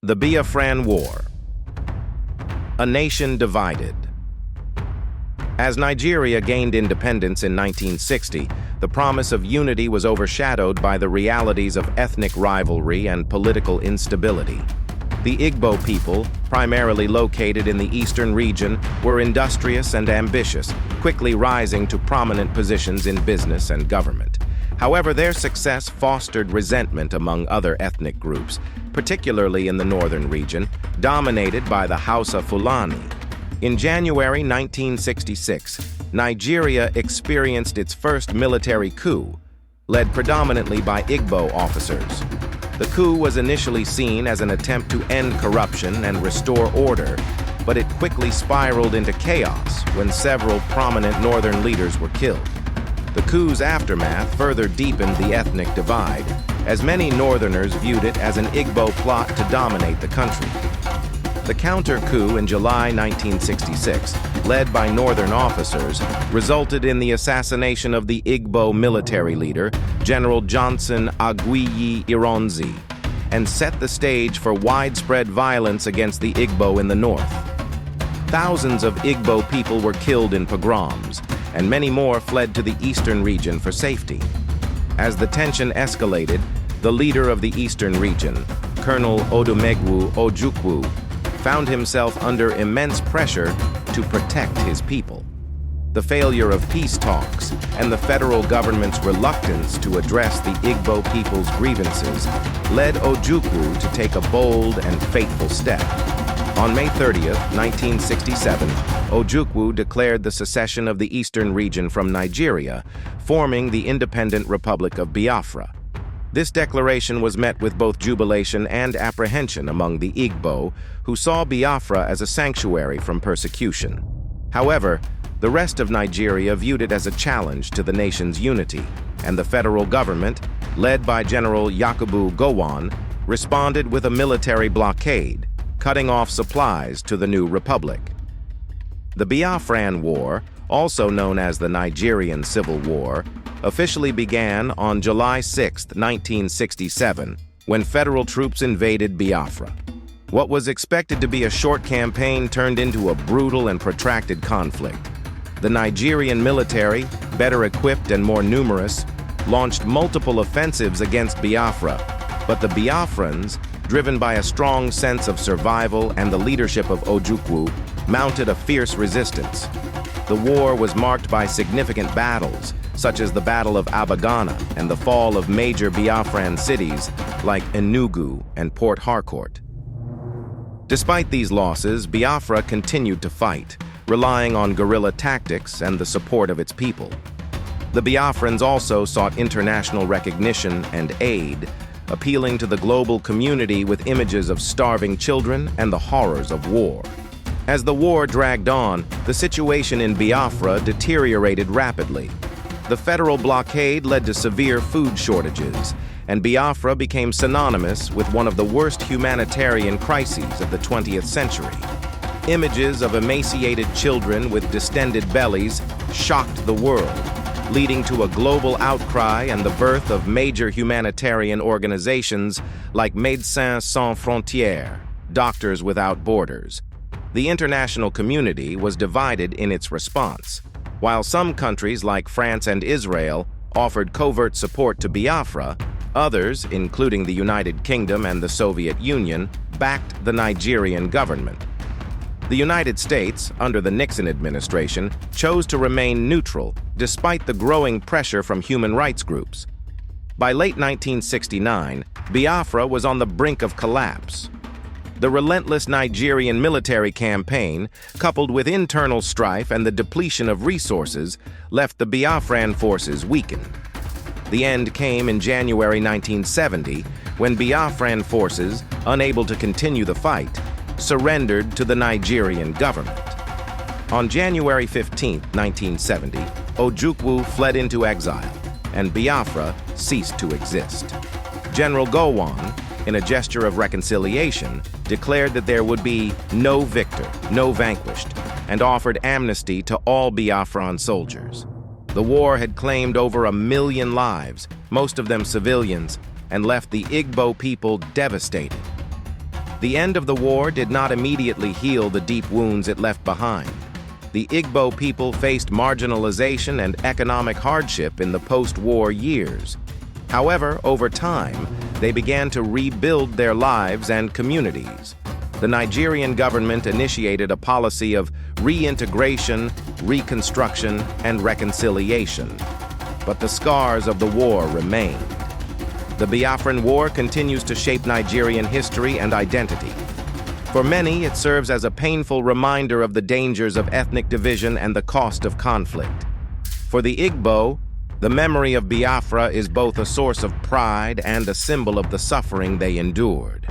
The Biafran War. A nation divided. As Nigeria gained independence in 1960, the promise of unity was overshadowed by the realities of ethnic rivalry and political instability. The Igbo people, primarily located in the eastern region, were industrious and ambitious, quickly rising to prominent positions in business and government. However, their success fostered resentment among other ethnic groups, particularly in the northern region, dominated by the Hausa Fulani. In January 1966, Nigeria experienced its first military coup, led predominantly by Igbo officers. The coup was initially seen as an attempt to end corruption and restore order, but it quickly spiraled into chaos when several prominent northern leaders were killed. The coup's aftermath further deepened the ethnic divide, as many northerners viewed it as an Igbo plot to dominate the country. The counter-coup in July 1966, led by northern officers, resulted in the assassination of the Igbo military leader, General Johnson Aguiyi Ironsi, and set the stage for widespread violence against the Igbo in the north. Thousands of Igbo people were killed in pogroms, and many more fled to the eastern region for safety. As the tension escalated, the leader of the eastern region, Colonel Odumegwu Ojukwu, found himself under immense pressure to protect his people. The failure of peace talks and the federal government's reluctance to address the Igbo people's grievances led Ojukwu to take a bold and fateful step. On May 30th, 1967, Ojukwu declared the secession of the eastern region from Nigeria, forming the independent Republic of Biafra. This declaration was met with both jubilation and apprehension among the Igbo, who saw Biafra as a sanctuary from persecution. However, the rest of Nigeria viewed it as a challenge to the nation's unity, and the federal government, led by General Yakubu Gowon, responded with a military blockade, cutting off supplies to the new republic. The Biafran War, also known as the Nigerian Civil War, officially began on July 6, 1967, when federal troops invaded Biafra. What was expected to be a short campaign turned into a brutal and protracted conflict. The Nigerian military, better equipped and more numerous, launched multiple offensives against Biafra, but the Biafrans, driven by a strong sense of survival and the leadership of Ojukwu, mounted a fierce resistance. The war was marked by significant battles, such as the Battle of Abagana and the fall of major Biafran cities like Enugu and Port Harcourt. Despite these losses, Biafra continued to fight, relying on guerrilla tactics and the support of its people. The Biafrans also sought international recognition and aid, appealing to the global community with images of starving children and the horrors of war. As the war dragged on, the situation in Biafra deteriorated rapidly. The federal blockade led to severe food shortages, and Biafra became synonymous with one of the worst humanitarian crises of the 20th century. Images of emaciated children with distended bellies shocked the world, leading to a global outcry and the birth of major humanitarian organizations like Médecins Sans Frontières, Doctors Without Borders. The international community was divided in its response. While some countries like France and Israel offered covert support to Biafra, others, including the United Kingdom and the Soviet Union, backed the Nigerian government. The United States, under the Nixon administration, chose to remain neutral despite the growing pressure from human rights groups. By late 1969, Biafra was on the brink of collapse. The relentless Nigerian military campaign, coupled with internal strife and the depletion of resources, left the Biafran forces weakened. The end came in January 1970, when Biafran forces, unable to continue the fight, surrendered to the Nigerian government. On January 15, 1970, Ojukwu fled into exile, and Biafra ceased to exist. General Gowon, in a gesture of reconciliation, declared that there would be no victor, no vanquished, and offered amnesty to all Biafran soldiers. The war had claimed over 1 million lives, most of them civilians, and left the Igbo people devastated. The end of the war did not immediately heal the deep wounds it left behind. The Igbo people faced marginalization and economic hardship in the post-war years. However, over time, they began to rebuild their lives and communities. The Nigerian government initiated a policy of reintegration, reconstruction, and reconciliation. But the scars of the war remained. The Biafran War continues to shape Nigerian history and identity. For many, it serves as a painful reminder of the dangers of ethnic division and the cost of conflict. For the Igbo, the memory of Biafra is both a source of pride and a symbol of the suffering they endured.